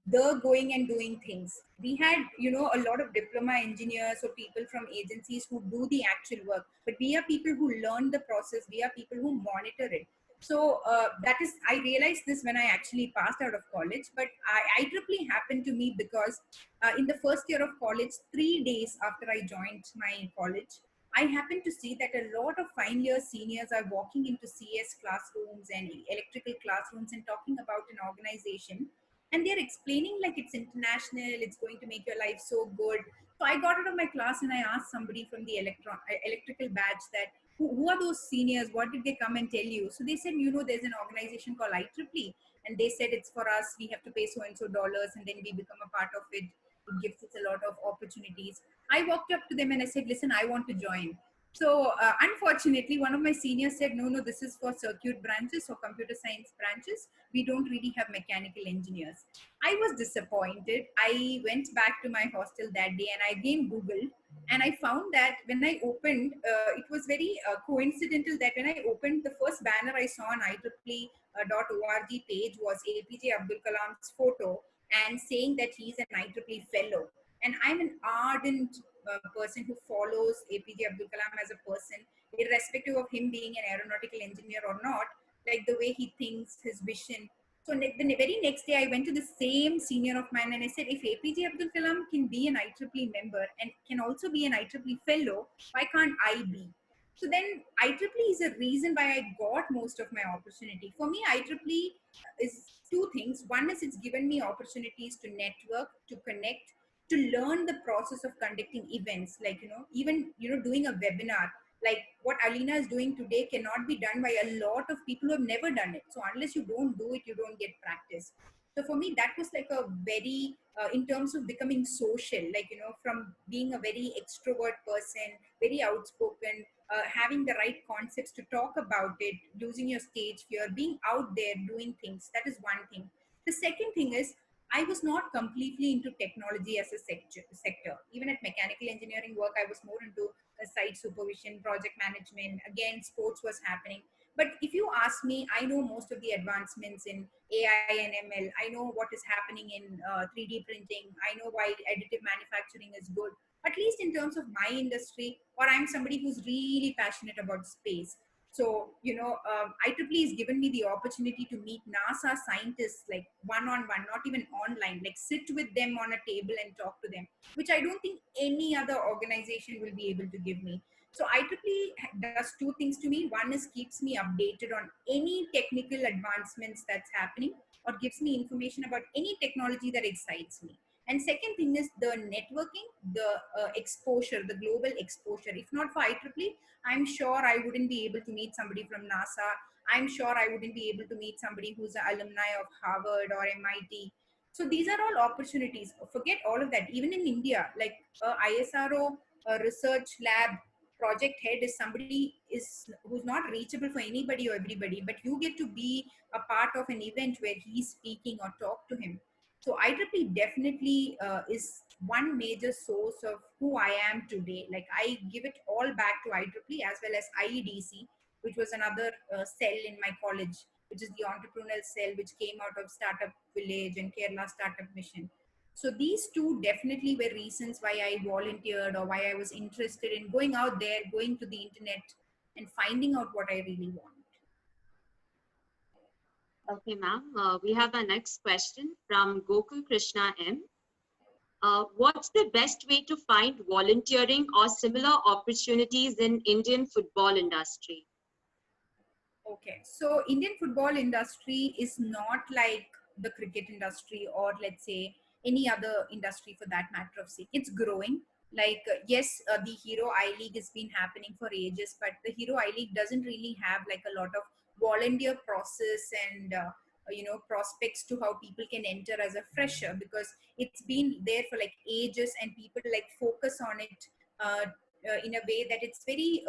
the going and doing things. We had, a lot of diploma engineers or people from agencies who do the actual work, but we are people who learn the process. We are people who monitor it. So that is, I realized this when I actually passed out of college. But IEEE happened to me because in the first year of college, 3 days after I joined my college, I happened to see that a lot of final year seniors are walking into CS classrooms and electrical classrooms and talking about an organization, and they're explaining like it's international, it's going to make your life so good. So I got out of my class and I asked somebody from the electrical batch that, who are those seniors, what did they come and tell you? So they said, there's an organization called IEEE, and they said it's for us, we have to pay so and so dollars, and then we become a part of it. It gives us a lot of opportunities. I walked up to them and I said, listen, I want to join. So unfortunately, one of my seniors said, no, this is for circuit branches or computer science branches. We don't really have mechanical engineers. I was disappointed. I went back to my hostel that day and I again Googled, and I found that when I opened, it was very coincidental that when I opened the first banner I saw on IEEE.org page was APJ Abdul Kalam's photo and saying that he's an IEEE fellow. And I'm an ardent person who follows APJ Abdul Kalam as a person, irrespective of him being an aeronautical engineer or not, like the way he thinks, his vision. So the very next day, I went to the same senior of mine and I said, if APJ Abdul Kalam can be an IEEE member and can also be an IEEE fellow, why can't I be? So then IEEE is a reason why I got most of my opportunity. For me, IEEE is two things. One is it's given me opportunities to network, to connect, to learn the process of conducting events, like even doing a webinar like what Alina is doing today cannot be done by a lot of people who have never done it. So unless you don't do it, you don't get practice. So for me, that was like a very in terms of becoming social, like from being a very extrovert person, very outspoken, having the right concepts to talk about it, losing your stage fear, being out there doing things, that is one thing. The second thing is I was not completely into technology as a sector. Even at mechanical engineering work, I was more into site supervision, project management. Again, sports was happening. But if you ask me, I know most of the advancements in AI and ML. I know what is happening in 3D printing. I know why additive manufacturing is good, at least in terms of my industry, or I'm somebody who's really passionate about space. So, IEEE has given me the opportunity to meet NASA scientists like one on one, not even online, like sit with them on a table and talk to them, which I don't think any other organization will be able to give me. So IEEE does two things to me. One is keeps me updated on any technical advancements that's happening or gives me information about any technology that excites me. And second thing is the networking, the exposure, the global exposure. If not for IEEE, I'm sure I wouldn't be able to meet somebody from NASA. I'm sure I wouldn't be able to meet somebody who's an alumni of Harvard or MIT. So these are all opportunities. Forget all of that. Even in India, like ISRO research lab project head is somebody is who's not reachable for anybody or everybody, but you get to be a part of an event where he's speaking or talk to him. So IEEE definitely is one major source of who I am today. Like I give it all back to IEEE as well as IEDC, which was another cell in my college, which is the entrepreneurial cell, which came out of Startup Village and Kerala Startup Mission. So these two definitely were reasons why I volunteered or why I was interested in going out there, going to the internet and finding out what I really want. Okay, ma'am. We have our next question from Gokul Krishna M. What's the best way to find volunteering or similar opportunities in Indian football industry? Okay, so Indian football industry is not like the cricket industry or let's say any other industry for that matter of sake. It's growing. Like yes, the Hero I League has been happening for ages, but the Hero I League doesn't really have like a lot of volunteer process and prospects to how people can enter as a fresher because it's been there for like ages and people like focus on it in a way that it's very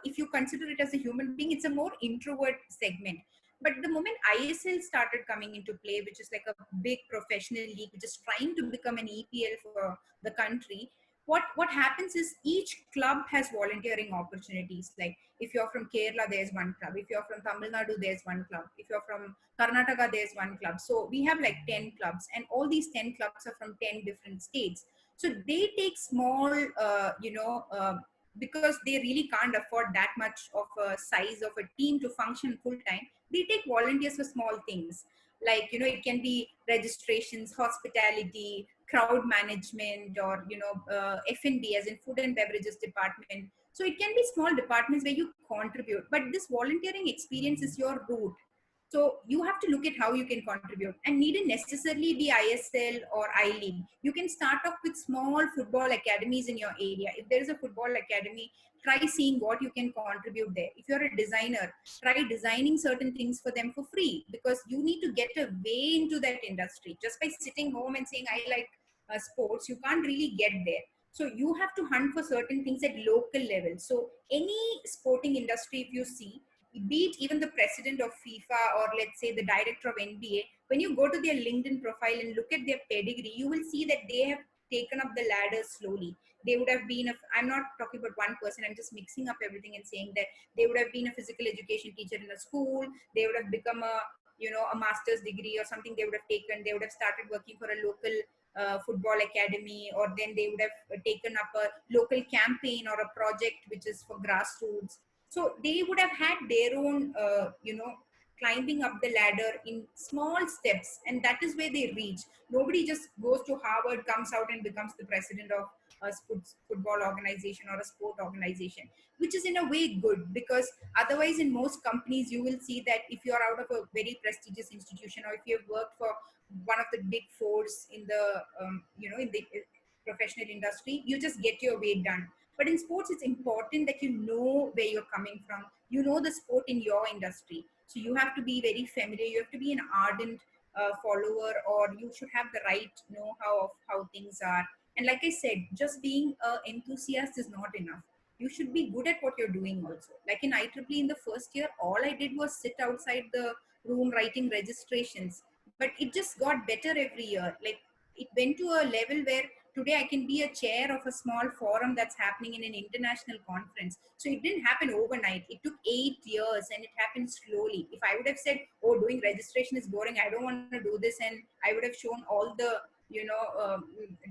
if you consider it as a human being, it's a more introvert segment. But the moment ISL started coming into play, which is like a big professional league which is trying to become an EPL for the country, what happens is each club has volunteering opportunities. Like if you're from Kerala, there's one club. If you're from Tamil Nadu, there's one club. If you're from Karnataka, there's one club. So we have like 10 clubs, and all these 10 clubs are from 10 different states. So they take small because they really can't afford that much of a size of a team to function full time. They take volunteers for small things, like it can be registrations, hospitality, crowd management, or F&B, as in food and beverages department. So it can be small departments where you contribute, but this volunteering experience is your root. So you have to look at how you can contribute, and needn't necessarily be ISL or I League. You can start off with small football academies in your area. If there is a football academy, try seeing what you can contribute there. If you're a designer, try designing certain things for them for free, because you need to get a way into that industry. Just by sitting home and saying I like sports, you can't really get there. So you have to hunt for certain things at local level. So any sporting industry, if you see, be it even the president of FIFA, or let's say the director of NBA, when you go to their LinkedIn profile and look at their pedigree, you will see that they have taken up the ladder slowly. They would have been I'm not talking about one person, I'm just mixing up everything and saying that they would have been a physical education teacher in a school, they would have become a master's degree or something they would have taken, they would have started working for a local football academy, or then they would have taken up a local campaign or a project which is for grassroots. So they would have had their own climbing up the ladder in small steps, and that is where they reach. Nobody just goes to Harvard, comes out and becomes the president of a football organization or a sport organization, which is in a way good, because otherwise in most companies you will see that if you are out of a very prestigious institution, or if you have worked for one of the big fours in the in the professional industry, you just get your way done. But in sports, it's important that you know where you're coming from, you know the sport in your industry. So you have to be very familiar, you have to be an ardent follower, or you should have the right know-how of how things are. And like I said, just being an enthusiast is not enough. You should be good at what you're doing also. Like in IEEE, in the first year, all I did was sit outside the room writing registrations, but it just got better every year. Like it went to a level where today I can be a chair of a small forum that's happening in an international conference. So it didn't happen overnight, it took 8 years, and it happened slowly. If I would have said, oh, doing registration is boring, I don't want to do this, and I would have shown all the you know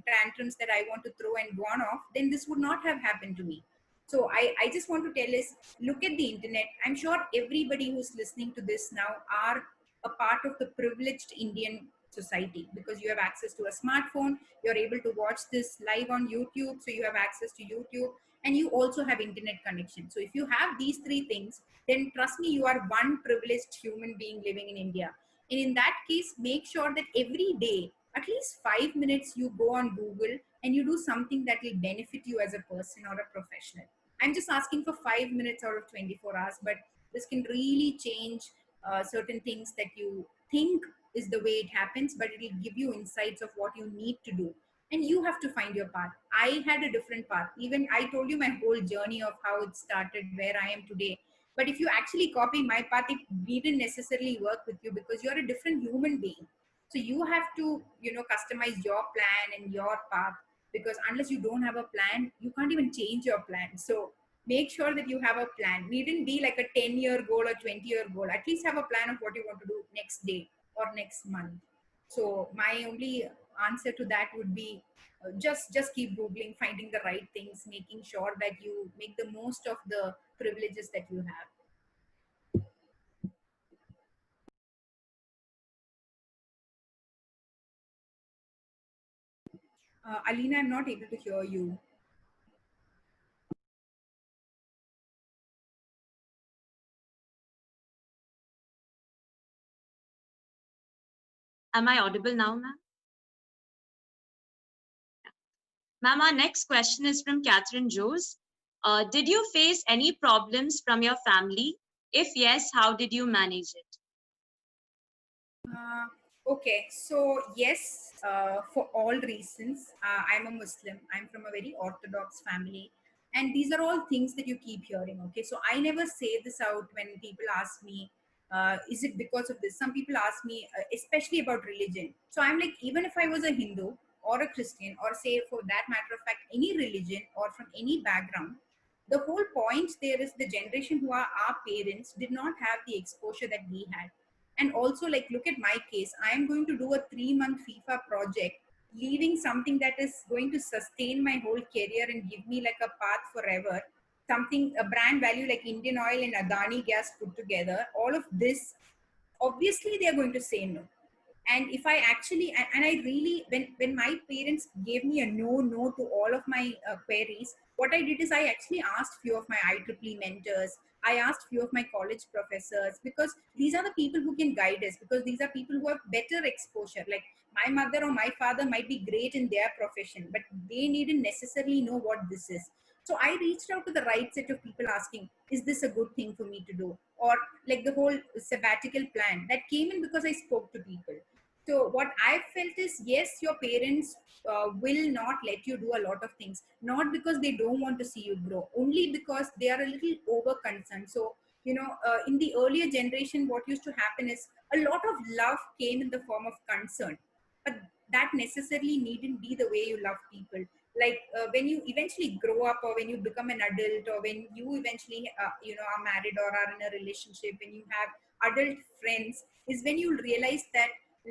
tantrums that I want to throw and gone off, then this would not have happened to me. So I just want to tell is, look at the internet. I'm sure everybody who's listening to this now are a part of the privileged Indian society, because you have access to a smartphone, you're able to watch this live on YouTube, so you have access to YouTube, and you also have internet connection. So if you have these three things, then trust me, you are one privileged human being living in India. And in that case, make sure that every day, at least 5 minutes, you go on Google and you do something that will benefit you as a person or a professional. I'm just asking for 5 minutes out of 24 hours, but this can really change certain things that you think is the way it happens, but it will give you insights of what you need to do. And you have to find your path. I had a different path. Even I told you my whole journey of how it started, where I am today. But if you actually copy my path, it didn't necessarily work with you, because you're a different human being. So you have to, customize your plan and your path, because unless you don't have a plan, you can't even change your plan. So make sure that you have a plan. Needn't be like a 10-year goal or 20-year goal. At least have a plan of what you want to do next day or next month. So my only answer to that would be, just keep googling, finding the right things, making sure that you make the most of the privileges that you have. Alina, I'm not able to hear you. Am I audible now, ma'am? Ma'am, our next question is from Catherine Joes. Did you face any problems from your family? If yes, how did you manage it? Okay, so yes, for all reasons, I'm a Muslim. I'm from a very orthodox family, and these are all things that you keep hearing. Okay, so I never say this out when people ask me, is it because of this? Some people ask me, especially about religion. So I'm like, even if I was a Hindu or a Christian, or say for that matter of fact, any religion or from any background, the whole point there is the generation who are our parents did not have the exposure that we had. And also, like, look at my case, I am going to do a 3-month FIFA project, leaving something that is going to sustain my whole career and give me like a path forever, something, a brand value like Indian Oil and Adani Gas put together. All of this, obviously they are going to say no. And if I actually, and I really, when my parents gave me a no to all of my queries, what I did is I actually asked few of my IEEE mentors, I asked few of my college professors, because these are the people who can guide us, because these are people who have better exposure. Like my mother or my father might be great in their profession, but they needn't necessarily know what this is. So I reached out to the right set of people asking, is this a good thing for me to do? Or like the whole sabbatical plan that came in because I spoke to people. So what I felt is, yes, your parents will not let you do a lot of things, not because they don't want to see you grow, only because they are a little over concerned. So in the earlier generation, what used to happen is a lot of love came in the form of concern, but that necessarily needn't be the way you love people. Like when you eventually grow up, or when you become an adult, or when you eventually are married or are in a relationship, when you have adult friends, is when you realize that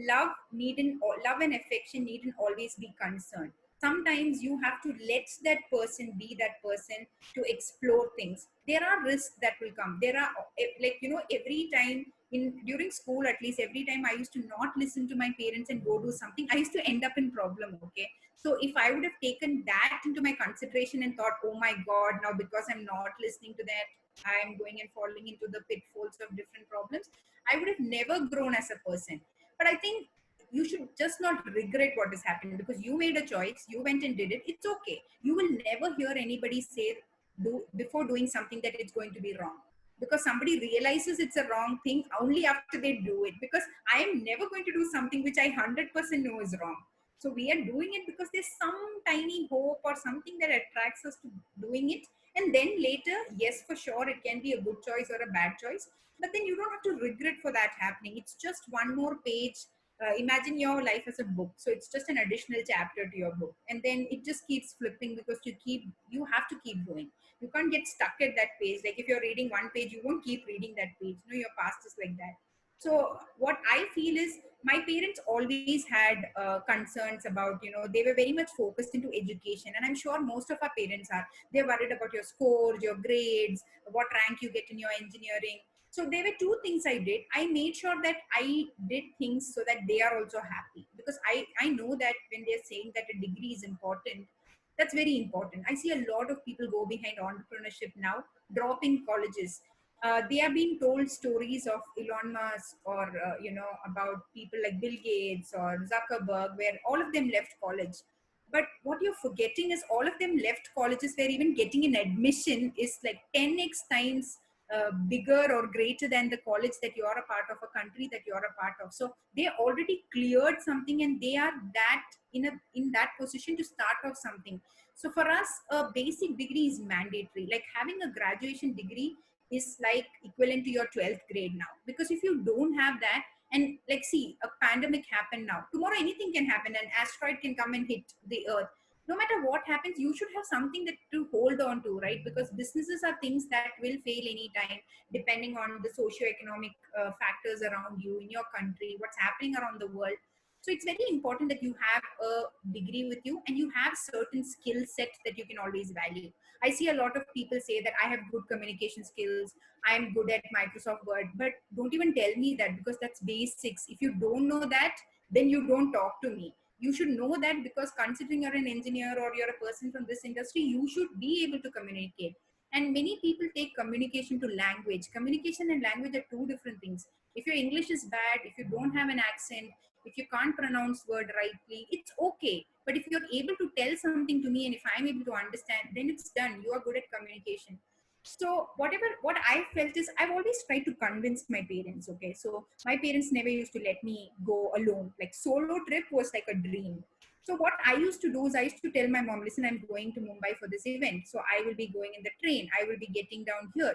love and affection needn't always be concerned. Sometimes you have to let that person be that person to explore things. There are risks that will come. There are every time in during school, at least every time I used to not listen to my parents and go do something, I used to end up in problem. Okay, so if I would have taken that into my consideration and thought, oh my god, now because I'm not listening to that, I'm going and falling into the pitfalls of different problems, I would have never grown as a person. But I think you should just not regret what has happened, because you made a choice, you went and did it. It's okay. You will never hear anybody say, do before doing something, that it's going to be wrong, because somebody realizes it's a wrong thing only after they do it. Because I am never going to do something which I 100% know is wrong. So we are doing it because there's some tiny hope or something that attracts us to doing it. And then later, yes, for sure, it can be a good choice or a bad choice, but then you don't have to regret for that happening. It's just one more page. Imagine your life as a book, so it's just an additional chapter to your book, and then it just keeps flipping, because you have to keep going. You can't get stuck at that page. Like if you're reading one page, you won't keep reading that page. No, your past is like that. So what I feel is, my parents always had concerns about, they were very much focused into education, and I'm sure most of our parents are. They're worried about your scores, your grades, what rank you get in your engineering. So there were two things I did. I made sure that I did things so that they are also happy, because I know that when they're saying that a degree is important, that's very important. I see a lot of people go behind entrepreneurship now, dropping colleges. They are being told stories of Elon Musk, or about people like Bill Gates or Zuckerberg, where all of them left college. But what you're forgetting is, all of them left colleges where even getting an admission is like 10x times bigger or greater than the college that you are a part of, a country that you are a part of. So they already cleared something, and they are that in that position to start off something. So for us, a basic degree is mandatory. Like having a graduation degree is like equivalent to your 12th grade now, because if you don't have that, and like, see, a pandemic happened now, tomorrow anything can happen, an asteroid can come and hit the earth. No matter what happens, you should have something that to hold on to, right? Because businesses are things that will fail anytime, depending on the socio-economic factors around you, in your country, what's happening around the world. So it's very important that you have a degree with you, and you have certain skill sets that you can always value. I see a lot of people say that I have good communication skills, I am good at Microsoft Word, but don't even tell me that, because that's basics. If you don't know that, then you don't talk to me. You should know that, because considering you're an engineer or you're a person from this industry, you should be able to communicate. And many people take communication to language. Communication and language are two different things. If your English is bad, if you don't have an accent, if you can't pronounce word rightly, it's okay. But if you're able to tell something to me, and if I'm able to understand, then it's done. You are good at communication. So what I felt is, I've always tried to convince my parents. Okay, so my parents never used to let me go alone. Like solo trip was like a dream. So what I used to do is, I used to tell my mom, listen, I'm going to Mumbai for this event, so I will be going in the train, I will be getting down here.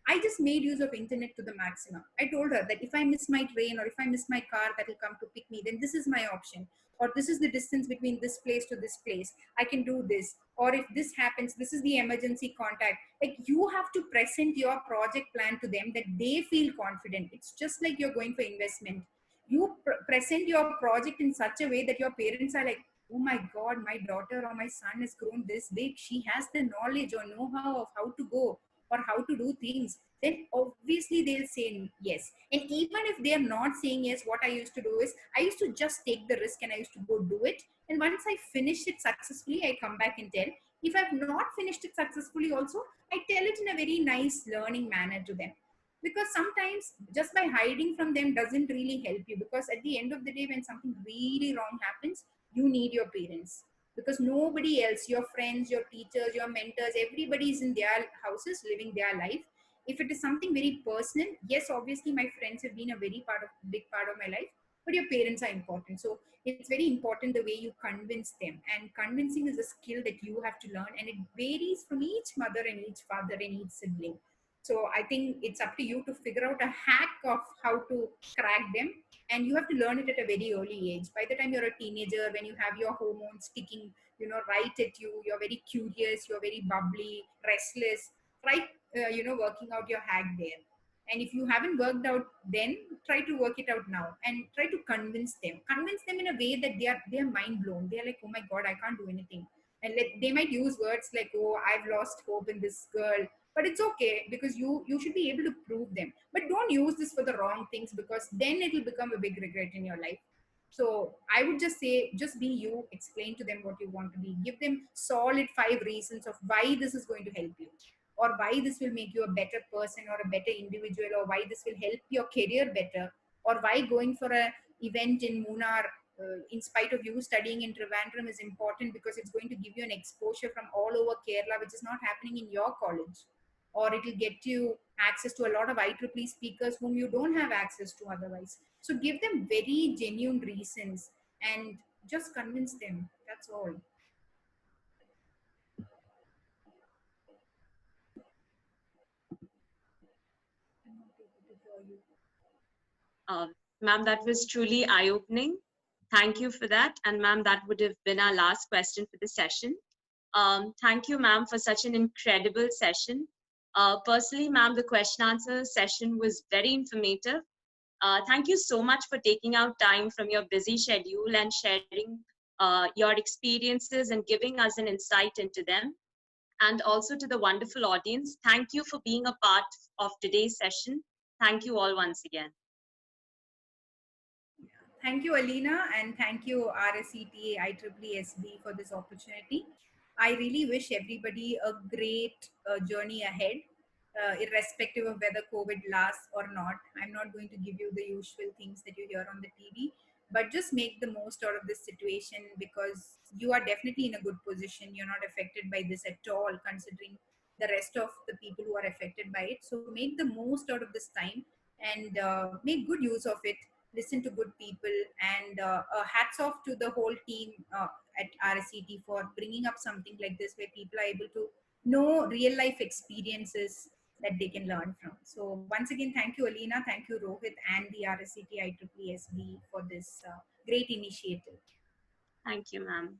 I just made use of internet to the maximum. I told her that if I miss my train, or if I miss my car that will come to pick me, then this is my option. Or this is the distance between this place to this place. I can do this. Or if this happens, this is the emergency contact. Like, you have to present your project plan to them, that they feel confident. It's just like you're going for investment. You present your project in such a way that your parents are like, oh my God, my daughter or my son has grown this big. She has the knowledge or know-how of how to go or how to do things. Then obviously they'll say yes. And even if they are not saying yes, what I used to do is, I used to just take the risk and I used to go do it. And once I finish it successfully, I come back and tell. If I've not finished it successfully also, I tell it in a very nice learning manner to them. Because sometimes just by hiding from them doesn't really help you, because at the end of the day, when something really wrong happens, you need your parents. Because nobody else, your friends, your teachers, your mentors, everybody is in their houses living their life. If it is something very personal, yes, obviously my friends have been a very big part of my life. but your parents are important. So it's very important the way you convince them, and convincing is a skill that you have to learn, and it varies from each mother and each father and each sibling. So I think it's up to you to figure out a hack of how to crack them, and you have to learn it at a very early age. By the time you're a teenager, when you have your hormones kicking, right at you, you're very curious, you're very bubbly, restless. Try working out your hack there. And if you haven't worked out then, try to work it out now, and try to convince them in a way that they are mind blown. They're like, oh my god, I can't do anything. And they might use words like, oh, I've lost hope in this girl. But it's okay, because you should be able to prove them. But don't use this for the wrong things, because then it will become a big regret in your life. So I would just say, just be you, explain to them what you want to be, give them solid 5 reasons of why this is going to help you, or why this will make you a better person or a better individual, or why this will help your career better, or why going for a event in Munnar, in spite of you studying in Trivandrum, is important, because it's going to give you an exposure from all over Kerala, which is not happening in your college. Or it will get you access to a lot of IEEE speakers whom you don't have access to otherwise. So give them very genuine reasons, and just convince them. That's all. I'm not able to hear you. Uh, Ma'am, that was truly eye-opening. Thank you for that. And ma'am, that would have been our last question for the session. Thank you, ma'am, for such an incredible session. Personally, ma'am, the question answer session was very informative. Thank you so much for taking out time from your busy schedule and sharing your experiences and giving us an insight into them. And also to the wonderful audience, thank you for being a part of today's session. Thank you all once again. Thank you, Alina, and thank you, RSETA IEEE for this opportunity. I really wish everybody a great journey ahead, irrespective of whether COVID lasts or not. I'm not going to give you the usual things that you hear on the TV, but just make the most out of this situation, because you are definitely in a good position. You're not affected by this at all, considering the rest of the people who are affected by it. So make the most out of this time, and make good use of it. Listen to good people, and hats off to the whole team at RSET for bringing up something like this, where people are able to know real life experiences that they can learn from. So once again, thank you, Alina, thank you, Rohit, and the RSET IEEE for this great initiative. Thank you, ma'am.